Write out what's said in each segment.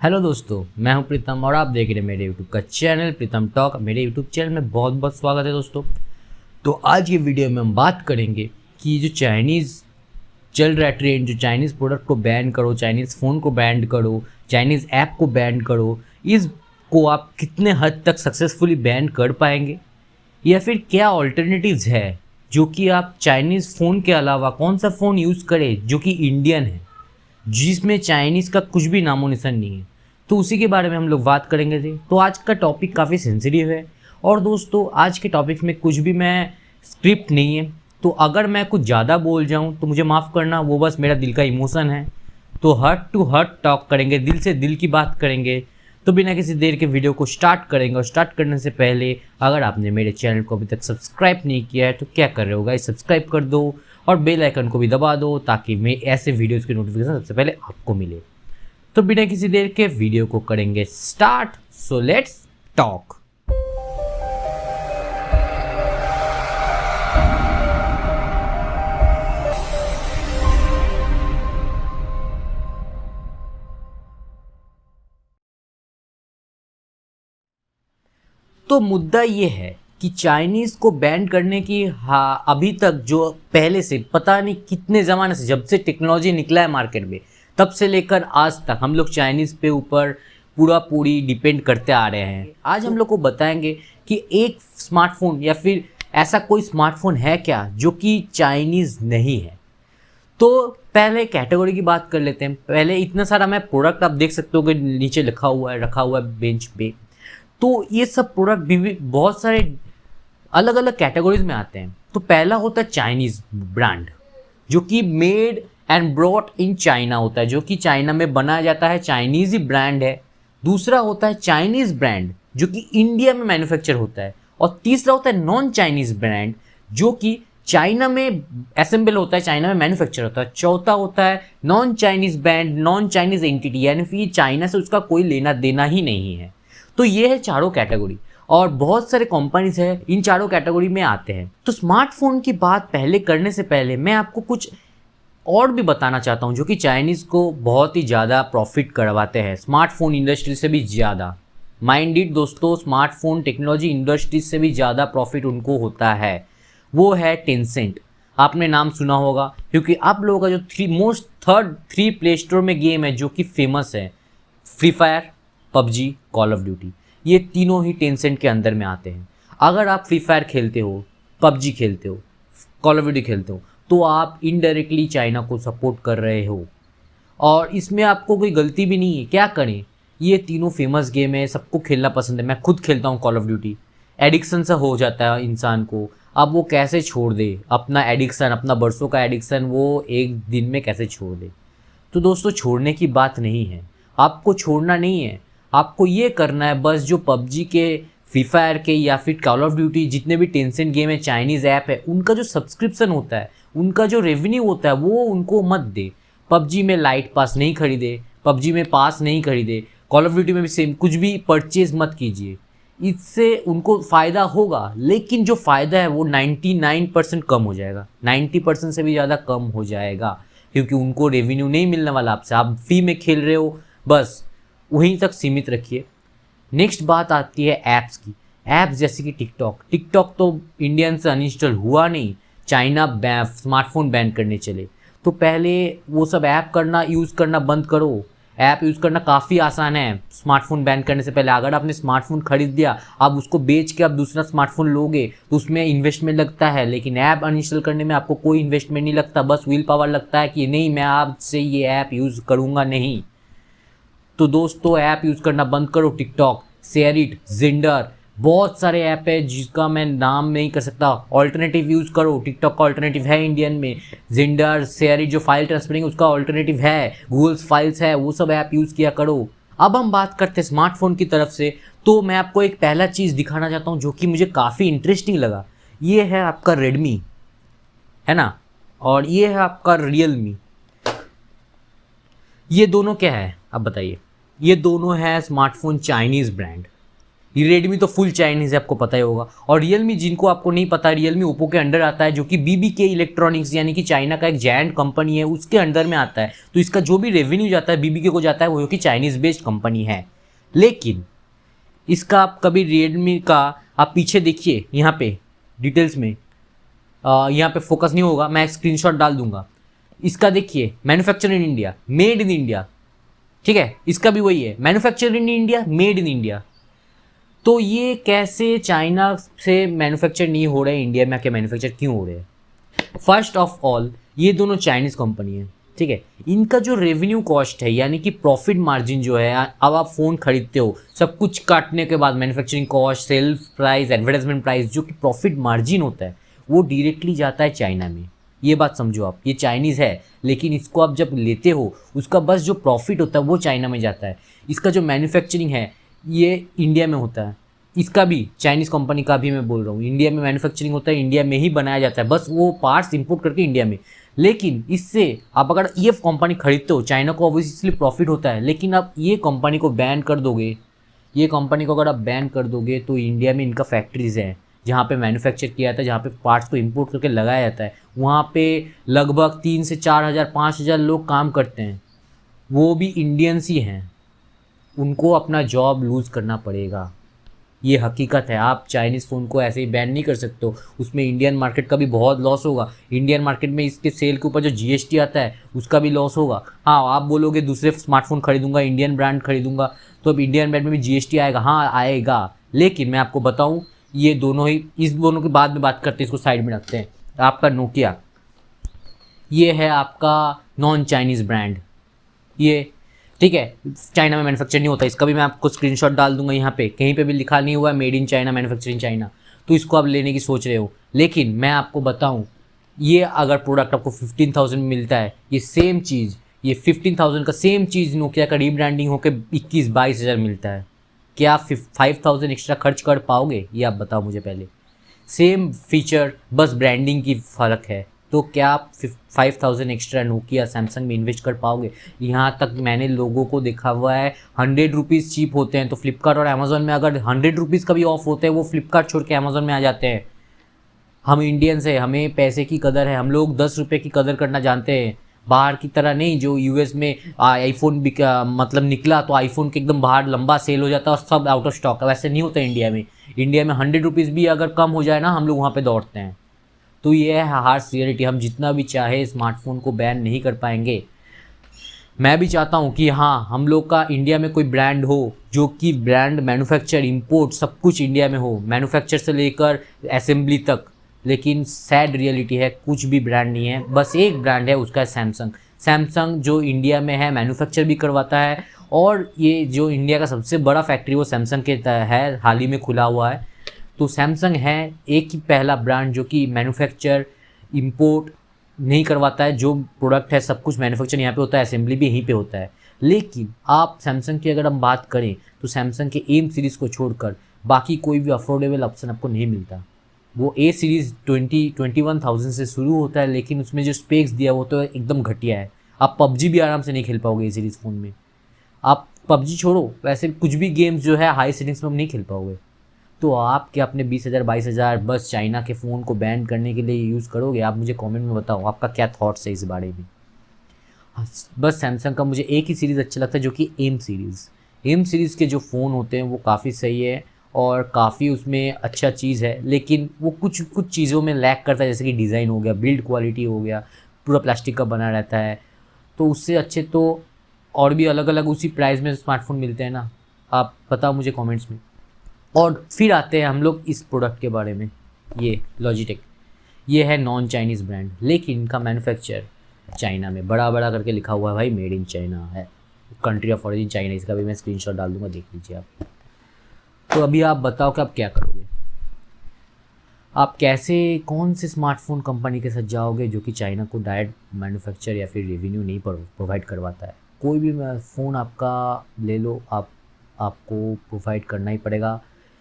Hello दोस्तों, मैं हूं प्रीतम और आप देख रहे हैं मेरे यूट्यूब का चैनल प्रीतम टॉक। मेरे यूट्यूब चैनल में बहुत बहुत स्वागत है दोस्तों। तो आज ये वीडियो में हम बात करेंगे कि जो चाइनीज़ चल रहा है ट्रेंड, जो चाइनीज़ प्रोडक्ट को बैन करो, चाइनीज़ फ़ोन को बैन करो, चाइनीज़ ऐप को बैन करो, इसको आप कितने हद तक सक्सेसफुली बैन कर पाएंगे, या फिर क्या ऑल्टरनेटिव्स है जो कि आप चाइनीज़ फ़ोन के अलावा कौन सा फ़ोन यूज़ करें जो कि इंडियन है, जिसमें चाइनीज़ का कुछ भी नामो निशान नहीं है। तो उसी के बारे में हम लोग बात करेंगे थे। तो आज का टॉपिक काफ़ी सेंसिटिव है और दोस्तों आज के टॉपिक में कुछ भी मैं स्क्रिप्ट नहीं है, तो अगर मैं कुछ ज़्यादा बोल जाऊँ तो मुझे माफ़ करना, वो बस मेरा दिल का इमोशन है। तो हार्ट टू हार्ट टॉक करेंगे, दिल से दिल की बात करेंगे। तो बिना किसी देर के वीडियो को स्टार्ट करेंगे, और स्टार्ट करने से पहले अगर आपने मेरे चैनल को अभी तक सब्सक्राइब नहीं किया है तो क्या कर रहे हो गाइस, सब्सक्राइब कर दो और बेल आइकन को भी दबा दो ताकि मैं ऐसे वीडियोज़ की नोटिफिकेशन सबसे पहले आपको मिले। तो बिना किसी देर के वीडियो को करेंगे स्टार्ट। So let's talk. तो मुद्दा ये है कि चाइनीज़ को बैन करने की अभी तक जो पहले से पता नहीं कितने ज़माने से, जब से टेक्नोलॉजी निकला है मार्केट में, तब से लेकर आज तक हम लोग चाइनीज़ पे ऊपर पूरी डिपेंड करते आ रहे हैं। आज हम लोग को बताएंगे कि एक स्मार्टफोन या फिर ऐसा कोई स्मार्टफोन है क्या जो कि चाइनीज़ नहीं है। तो पहले कैटेगरी की बात कर लेते हैं। पहले इतना सारा मैं प्रोडक्ट आप देख सकते हो कि नीचे लिखा हुआ है, रखा हुआ है बेंच पे। तो ये सब प्रोडक्ट भी बहुत सारे अलग अलग कैटेगरीज में आते हैं। तो पहला होता है चाइनीज़ ब्रांड, जो कि made and brought in China होता है, जो कि चाइना में बनाया जाता है, चाइनीज़ ही ब्रांड है। दूसरा होता है चाइनीज़ ब्रांड जो कि इंडिया में मैन्युफैक्चर होता है। और तीसरा होता है नॉन चाइनीज़ ब्रांड जो कि चाइना में असेंबल होता है, चाइना में मैन्युफैक्चर होता है। चौथा होता है non Chinese brand, non Chinese entity, यानी फिर चाइना से उसका कोई लेना देना ही नहीं है। तो ये है चारों कैटेगरी, और बहुत सारे कंपनीज है इन चारों कैटेगरी में आते हैं। तो स्मार्टफोन की बात पहले करने से पहले मैं आपको कुछ और भी बताना चाहता हूँ जो कि चाइनीज़ को बहुत ही ज़्यादा प्रॉफिट करवाते हैं, स्मार्टफोन इंडस्ट्री से भी ज़्यादा। माइंड इट दोस्तों, स्मार्टफोन टेक्नोलॉजी इंडस्ट्री से भी ज़्यादा प्रॉफिट उनको होता है। वो है टेंसेंट। आपने नाम सुना होगा क्योंकि आप लोगों का जो थ्री प्ले स्टोर में गेम है जो कि फेमस है, free fire, PUBG, call of duty, ये तीनों ही टेंसेंट के अंदर में आते हैं। अगर आप फ्री फायर खेलते हो, पबजी खेलते हो, कॉल ऑफ ड्यूटी खेलते हो, तो आप इनडायरेक्टली चाइना को सपोर्ट कर रहे हो, और इसमें आपको कोई गलती भी नहीं है। क्या करें, ये तीनों फेमस गेम है, सबको खेलना पसंद है। मैं खुद खेलता हूँ कॉल ऑफ ड्यूटी। एडिक्शन सा हो जाता है इंसान को। अब वो कैसे छोड़ दे अपना एडिक्शन, अपना बरसों का एडिक्शन वो एक दिन में कैसे छोड़ दे। तो दोस्तों छोड़ने की बात नहीं है, आपको छोड़ना नहीं है। आपको ये करना है बस, जो पबजी के, फ्री फायर के या फिर कॉल ऑफ ड्यूटी, जितने भी टेंसेंट गेम है, चाइनीज़ ऐप है, उनका जो सब्सक्रिप्शन होता है, उनका जो रेवेन्यू होता है, वो उनको मत दे। पबजी में लाइट पास नहीं खरीदे, पबजी में पास नहीं खरीदे, कॉल ऑफ ड्यूटी में भी सेम, कुछ भी परचेज मत कीजिए। इससे उनको फ़ायदा होगा, लेकिन जो फ़ायदा है वो 99% कम हो जाएगा, 90% से भी ज़्यादा कम हो जाएगा, क्योंकि उनको रेवेन्यू नहीं मिलने वाला आपसे। आप फ्री में खेल रहे हो, बस वहीं तक सीमित रखिए। नेक्स्ट बात आती है ऐप्स की। ऐप्स जैसे कि टिकटॉक तो इंडियन से अनइंस्टॉल हुआ नहीं, चाइना स्मार्टफोन बैन करने चले। तो पहले वो सब ऐप यूज़ करना बंद करो। ऐप यूज़ करना काफ़ी आसान है स्मार्टफोन बैन करने से पहले। अगर आपने स्मार्टफोन खरीद दिया, आप उसको बेच के आप दूसरा स्मार्टफोन लोगे तो उसमें इन्वेस्टमेंट लगता है, लेकिन ऐप अनइंस्टॉल करने में आपको कोई इन्वेस्टमेंट नहीं लगता। बस विल पावर लगता है कि नहीं, मैं आपसे ये ऐप यूज़ करूँगा नहीं। तो दोस्तों ऐप यूज़ करना बंद करो। टिकटॉक, शेयरिट, जिंडर, बहुत सारे ऐप है जिसका मैं नाम नहीं कर सकता। ऑल्टरनेटिव यूज़ करो। टिकटॉक का ऑल्टरनेटिव है इंडियन में, जिंडर, शेयरिट जो फाइल ट्रांसफरिंग उसका ऑल्टरनेटिव है, गूगल्स फाइल्स है, वो सब ऐप यूज़ किया करो। अब हम बात करते हैं स्मार्टफोन की तरफ से। तो मैं आपको एक पहला चीज़ दिखाना चाहता हूँ जो कि मुझे काफ़ी इंटरेस्टिंग लगा। ये है आपका रेडमी, है ना, और ये है आपका रियलमी। ये दोनों क्या है आप बताइए। ये दोनों है स्मार्टफोन चाइनीज़ ब्रांड। रेडमी तो फुल चाइनीज़ है, आपको पता ही होगा। और रियलमी, जिनको आपको नहीं पता, रियलमी ओप्पो के अंडर आता है, जो कि बीबीके इलेक्ट्रॉनिक्स यानी कि चाइना का एक जायंट कंपनी है, उसके अंडर में आता है। तो इसका जो भी रेवेन्यू जाता है बीबीके को जाता है, वो कि चाइनीज़ बेस्ड कंपनी है। लेकिन इसका आप कभी रियलमी का आप पीछे देखिए, यहाँ पे डिटेल्स में यहाँ पे फोकस नहीं होगा, मैं स्क्रीनशॉट डाल दूंगा। इसका देखिए, manufacture in India, made in India, ठीक है। इसका भी वही है, manufacture in India, made in India. तो ये कैसे चाइना से मैन्युफैक्चर नहीं हो रहे हैं, इंडिया में आके मैन्युफैक्चर क्यों हो रहे हैं? फर्स्ट ऑफ ऑल, ये दोनों चाइनीज़ कंपनी है, ठीक है। इनका जो रेवेन्यू कॉस्ट है यानी कि प्रॉफिट मार्जिन जो है, अब आप फ़ोन खरीदते हो, सब कुछ काटने के बाद manufacturing cost, sales price, advertisement price, जो कि प्रॉफिट मार्जिन होता है, वो डायरेक्टली जाता है चाइना में। ये बात समझो आप, ये चाइनीज़ है, लेकिन इसको आप जब लेते हो, उसका बस जो प्रॉफिट होता है वो चाइना में जाता है। इसका जो मैन्युफैक्चरिंग है ये इंडिया में होता है। इसका भी, चाइनीज़ कंपनी का भी मैं बोल रहा हूँ, इंडिया में मैन्युफैक्चरिंग होता है, इंडिया में ही बनाया जाता है, बस वो पार्ट्स इंपोर्ट करके इंडिया में। लेकिन इससे आप अगर ये कंपनी खरीदते हो, चाइना को ऑब्वियसली प्रॉफिट होता है, लेकिन आप ये कंपनी को बैन कर दोगे, ये कंपनी को अगर आप बैन कर दोगे, तो इंडिया में इनका फैक्ट्रीज़ है जहाँ पे मैन्युफैक्चर किया जाता है, जहाँ पे पार्ट्स को इंपोर्ट करके लगाया जाता है, वहाँ पे लगभग 3 से 4 हज़ार 5 हज़ार लोग काम करते हैं, वो भी इंडियंस ही हैं। उनको अपना जॉब लूज़ करना पड़ेगा, ये हकीकत है। आप चाइनीज़ फ़ोन को ऐसे ही बैन नहीं कर सकते हो, उसमें इंडियन मार्केट का भी बहुत लॉस होगा। इंडियन मार्केट में इसके सेल के ऊपर जो जीएसटी आता है उसका भी लॉस होगा। हाँ, आप बोलोगे दूसरे स्मार्टफोन खरीदूंगा, इंडियन ब्रांड खरीदूंगा, तो अब इंडियन ब्रांड में भी जीएसटी आएगा, हाँ आएगा। लेकिन मैं आपको बताऊँ, ये दोनों ही, इस दोनों के बाद में बात करते हैं, इसको साइड में रखते हैं। आपका नोकिया, ये है आपका नॉन चाइनीज़ ब्रांड, ये ठीक है, चाइना में मैन्युफैक्चर नहीं होता। इसका भी मैं आपको स्क्रीनशॉट डाल दूंगा, यहाँ पे कहीं पे भी लिखा नहीं हुआ है made in China, manufacturing China. तो इसको आप लेने की सोच रहे हो, लेकिन मैं आपको बताऊँ, ये अगर प्रोडक्ट आपको 15,000 में मिलता है, ये सेम चीज़, ये 15,000 का सेम चीज़ नोकिया का रीब्रांडिंग होकर 21-22 हज़ार मिलता है। क्या आप 5,000 एक्स्ट्रा खर्च कर पाओगे? ये आप बताओ मुझे पहले। सेम फीचर, बस ब्रांडिंग की फ़र्क है, तो क्या आप 5,000 एक्स्ट्रा नोकिया सैमसंग में इन्वेस्ट कर पाओगे? यहाँ तक मैंने लोगों को देखा हुआ है, 100 रुपीज़ चीप होते हैं, तो फ्लिपकार्ट और अमेज़ॉन में अगर 100 रुपीज़ का भी ऑफ होते हैं, वो फ्लिपकार्ट छोड़ के अमेज़ॉन में आ जाते हैं। हम इंडियंस है, हमें पैसे की कदर है, हम लोग 10 रुपये की कदर करना जानते हैं, बाहर की तरह नहीं। जो यूएस में आईफोन मतलब निकला तो आईफोन के एकदम बाहर लंबा सेल हो जाता है और सब आउट ऑफ स्टॉक है, वैसे नहीं होता इंडिया में। इंडिया में 100 रुपीज़ भी अगर कम हो जाए ना, हम लोग वहाँ पे दौड़ते हैं। तो ये है हार्श रियलिटी, हम जितना भी चाहे स्मार्टफोन को बैन नहीं कर पाएंगे। मैं भी चाहता हूँ कि हाँ, हम लोग का इंडिया में कोई ब्रांड हो जो कि ब्रांड मैन्युफैक्चर, इंपोर्ट सब कुछ इंडिया में हो, मैन्युफैक्चर से लेकर असेंबली तक। लेकिन सैड रियलिटी है, कुछ भी ब्रांड नहीं है, बस एक ब्रांड है, उसका है सैमसंग। सैमसंग जो इंडिया में है, मैन्युफैक्चर भी करवाता है, और ये जो इंडिया का सबसे बड़ा फैक्ट्री वो सैमसंग के है, हाल ही में खुला हुआ है। तो सैमसंग है एक ही पहला ब्रांड जो कि मैन्युफैक्चर, इंपोर्ट नहीं करवाता है। जो प्रोडक्ट है सब कुछ मैन्युफैक्चर यहाँ पे होता है, असेंबली भी यहीं पे होता है। लेकिन आप सैमसंग की अगर हम बात करें, तो सैमसंग के एम सीरीज़ को छोड़कर बाकी कोई भी अफोर्डेबल ऑप्शन आपको नहीं मिलता। वो ए सीरीज़ 21,000 से शुरू होता है, लेकिन उसमें जो स्पेक्स दिया वो तो एकदम घटिया है। आप पबजी भी आराम से नहीं खेल पाओगे ए सीरीज़ फ़ोन में। आप पबजी छोड़ो, वैसे कुछ भी गेम्स जो है हाई सेटिंग्स में नहीं खेल पाओगे। तो आप क्या अपने 20,000 22,000 बस चाइना के फ़ोन को बैन करने के लिए यूज़ करोगे? आप मुझे कमेंट में बताओ आपका क्या थॉट्स है इस बारे में। बस सैमसंग का मुझे एक ही सीरीज़ अच्छा लगता है, जो कि एम सीरीज़। एम सीरीज़ के जो फ़ोन होते हैं वो काफ़ी सही है और काफ़ी उसमें अच्छा चीज़ है, लेकिन वो कुछ कुछ चीज़ों में लैक करता है, जैसे कि डिज़ाइन हो गया, बिल्ड क्वालिटी हो गया, पूरा प्लास्टिक का बना रहता है। तो उससे अच्छे तो और भी अलग अलग उसी प्राइस में स्मार्टफोन मिलते हैं ना। आप बताओ मुझे कमेंट्स में। और फिर आते हैं हम लोग इस प्रोडक्ट के बारे में। ये लॉजिटेक, ये है नॉन चाइनीज़ ब्रांड, लेकिन इनका मैन्युफैक्चर चाइना में बड़ा बड़ा करके लिखा हुआ है भाई, मेड इन चाइना है, कंट्री ऑफ ऑरिजिन चाइना। इसका भी मैं स्क्रीनशॉट डाल दूंगा, देख लीजिए आप। तो अभी आप बताओ कि आप क्या करोगे? आप कैसे, कौन से स्मार्टफोन कंपनी के साथ जाओगे जो कि चाइना को डायरेक्ट मैन्युफैक्चर या फिर रेवेन्यू नहीं प्रोवाइड करवाता है? कोई भी फ़ोन आपका ले लो, आपको प्रोवाइड करना ही पड़ेगा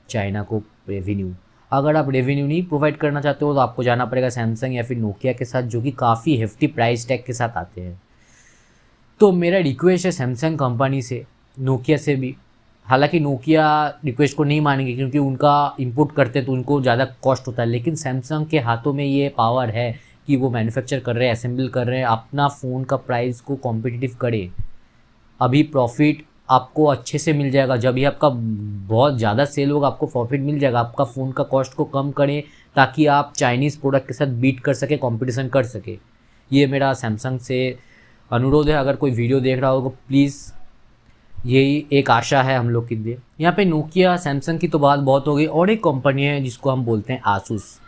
चाइना को रेवेन्यू। अगर आप रेवेन्यू नहीं प्रोवाइड करना चाहते हो, तो आपको जाना पड़ेगा सैमसंग या फिर नोकिया के साथ, जो कि काफ़ी हेफ्टी प्राइस टैग के साथ आते हैं। तो मेरा रिक्वेस्ट है सैमसंग कंपनी से, नोकिया से भी, हालांकि नोकिया रिक्वेस्ट को नहीं मानेंगे क्योंकि उनका इंपोर्ट करते तो उनको ज़्यादा कॉस्ट होता है, लेकिन सैमसंग के हाथों में ये पावर है कि वो मैन्युफैक्चर कर रहे हैं, असेंबल कर रहे हैं, अपना फ़ोन का प्राइस को कॉम्पिटिटिव करे। अभी प्रॉफिट आपको अच्छे से मिल जाएगा, जब भी आपका बहुत ज़्यादा सेल होगा आपको प्रॉफिट मिल जाएगा। आपका फ़ोन का कॉस्ट को कम करें ताकि आप चाइनीज़ प्रोडक्ट के साथ बीट कर सके, कंपटीशन कर सके। ये मेरा सैमसंग से अनुरोध है। अगर कोई वीडियो देख रहा होगा प्लीज़, यही एक आशा है हम लोग के लिए। यहाँ पे नोकिया सैमसंग की तो बात बहुत हो गई, और एक कंपनी है जिसको हम बोलते हैं आसूस।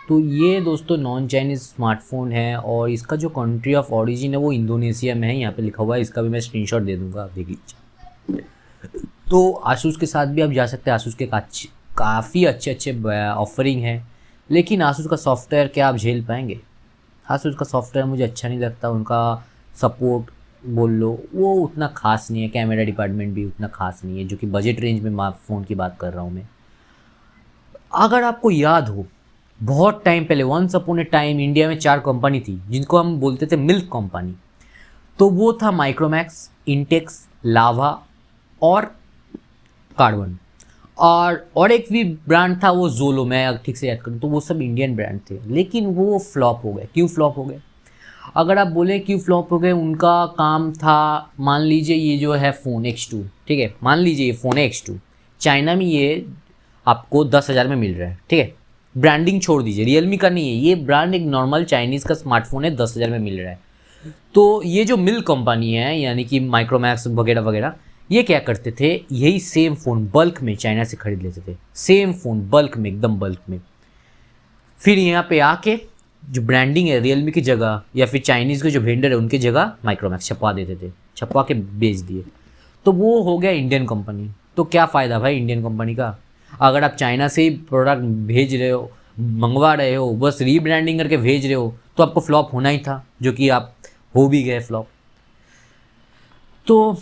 तो ये दोस्तों नॉन चाइनीज़ स्मार्टफोन है और इसका जो कंट्री ऑफ ओरिजिन है वो इंडोनेशिया में है, यहाँ पे लिखा हुआ है। इसका भी मैं स्क्रीनशॉट दे दूँगा, आप देख लीजिए। तो आसूस के साथ भी आप जा सकते हैं। आसूस के काफ़ी अच्छे ऑफरिंग हैं, लेकिन आसूस का सॉफ्टवेयर क्या आप झेल पाएंगे? आसूस का सॉफ्टवेयर मुझे अच्छा नहीं लगता। उनका सपोर्ट बोल लो वो उतना खास नहीं है, कैमरा डिपार्टमेंट भी उतना खास नहीं है, जो कि बजट रेंज में फ़ोन की बात कर रहा हूँ मैं। अगर आपको याद हो, बहुत टाइम पहले once upon a time India में 4 कंपनी थी जिनको हम बोलते थे मिल्क कंपनी। तो वो था माइक्रोमैक्स, इंटेक्स, लावा और कार्बन। और एक भी ब्रांड था वो जोलो, मैं ठीक से याद करूँ तो वो सब इंडियन ब्रांड थे, लेकिन वो फ्लॉप हो गए। क्यों फ्लॉप हो गए? अगर आप बोले क्यों फ्लॉप हो गए, उनका काम था, मान लीजिए ये जो है फ़ोन X2, ठीक है, मान लीजिए ये फ़ोन है X2, चाइना में ये आपको 10,000 में मिल रहा है, ठीक है। ब्रांडिंग छोड़ दीजिए, रियलमी का नहीं है ये ब्रांड, एक नॉर्मल चाइनीज़ का स्मार्टफोन है, 10,000 में मिल रहा है। तो ये जो मिल्क कंपनी है यानी कि माइक्रोमैक्स वगैरह वगैरह, ये क्या करते थे, यही सेम फ़ोन बल्क में चाइना से खरीद लेते थे, सेम फ़ोन बल्क में, एकदम बल्क में। फिर यहाँ पे आके जो ब्रांडिंग है रियलमी की जगह या फिर चाइनीज़ के जो वेंडर है उनकी जगह माइक्रोमैक्स छपवा देते थे, छपवा के बेच दिए। तो वो हो गया इंडियन कंपनी। तो क्या फ़ायदा भाई इंडियन कंपनी का? अगर आप चाइना से ही प्रोडक्ट भेज रहे हो, मंगवा रहे हो, बस रीब्रांडिंग करके भेज रहे हो, तो आपको फ्लॉप होना ही था, जो कि आप हो भी गए फ्लॉप। तो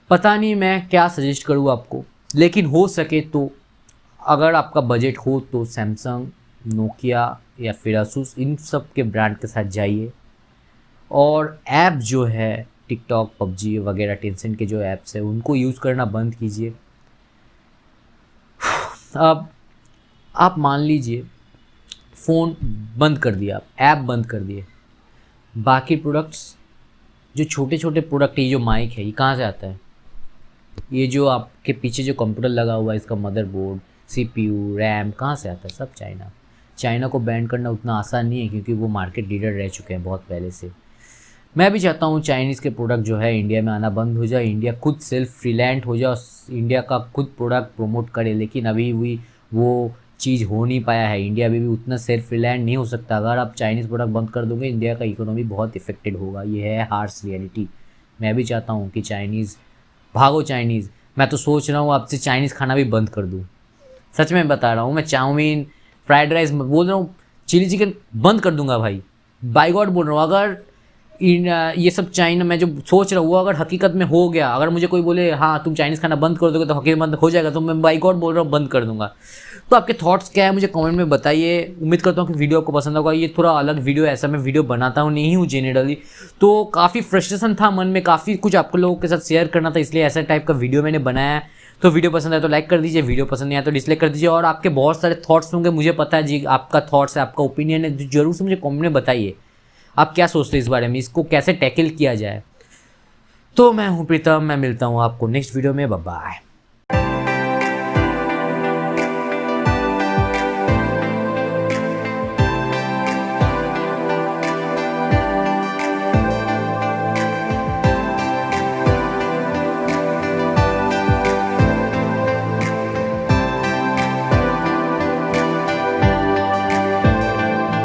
पता नहीं मैं क्या सजेस्ट करूँ आपको, लेकिन हो सके तो अगर आपका बजट हो तो सैमसंग, नोकिया या फिर asus, इन सब के ब्रांड के साथ जाइए। और ऐप जो है टिकटॉक, पबजी वगैरह, टेंसेंट के जो ऐप्स है उनको यूज़ करना बंद कीजिए। अब आप मान लीजिए फ़ोन बंद कर दिया, आप ऐप बंद कर दिए, बाकी प्रोडक्ट्स, जो छोटे छोटे प्रोडक्ट, ये जो माइक है ये कहाँ से आता है? ये जो आपके पीछे जो कंप्यूटर लगा हुआ है, इसका मदरबोर्ड, CPU, रैम कहाँ से आता है? सब चाइना। चाइना को बैन करना उतना आसान नहीं है क्योंकि वो मार्केट लीडर रह चुके हैं बहुत पहले से। मैं भी चाहता हूँ चाइनीज़ के प्रोडक्ट जो है इंडिया में आना बंद हो जाए, इंडिया खुद सेल्फ रिलायंट हो जाए, इंडिया का खुद प्रोडक्ट प्रमोट करे, लेकिन अभी भी वो चीज़ हो नहीं पाया है। इंडिया अभी भी उतना सेल्फ रिलायंट नहीं हो सकता। अगर आप चाइनीज़ प्रोडक्ट बंद कर दोगे इंडिया का इकोनॉमी बहुत इफेक्टेड होगा, ये है हार्श रियलिटी। मैं भी चाहता हूँ कि चाइनीज़ भागो, चाइनीज़। मैं तो सोच रहा हूँ अब से चाइनीज़ खाना भी बंद कर दूँ, सच में बता रहा हूँ। मैं चाउमीन, फ्राइड राइस बोल रहा हूँ, चिली चिकन बंद कर दूंगा भाई, बाय गॉड बोल रहा हूँ। अगर ये सब चाइना मैं जो सोच रहा हूँ वो अगर हकीकत में हो गया, अगर मुझे कोई बोले हाँ तुम चाइनीज़ खाना बंद कर दोगे तो हकीकत बंद हो जाएगा, तो मैं बाय गॉड बोल रहा हूँ बंद कर दूंगा। तो आपके थॉट्स क्या है मुझे कमेंट में बताइए। उम्मीद करता हूँ कि वीडियो आपको पसंद होगा। ये थोड़ा अलग वीडियो, ऐसा मैं वीडियो बनाता हूँ नहीं हूँ जनरली, तो काफ़ी फ्रस्ट्रेशन था मन में, काफ़ी कुछ आपको लोगों के साथ शेयर करना था, इसलिए ऐसा टाइप का वीडियो मैंने बनाया है। तो वीडियो पसंद आए तो लाइक कर दीजिए, वीडियो पसंद नहीं आया तो डिसलाइक कर दीजिए। और आपके बहुत सारे थॉट्स होंगे, मुझे पता है जी आपका थॉट्स है, आपका ओपिनियन है, जरूर से मुझे कमेंट में बताइए आप क्या सोचते हैं इस बारे में, इसको कैसे टैकल किया जाए। तो मैं हूँ प्रीतम, मैं मिलता हूँ आपको नेक्स्ट वीडियो में। Bye bye.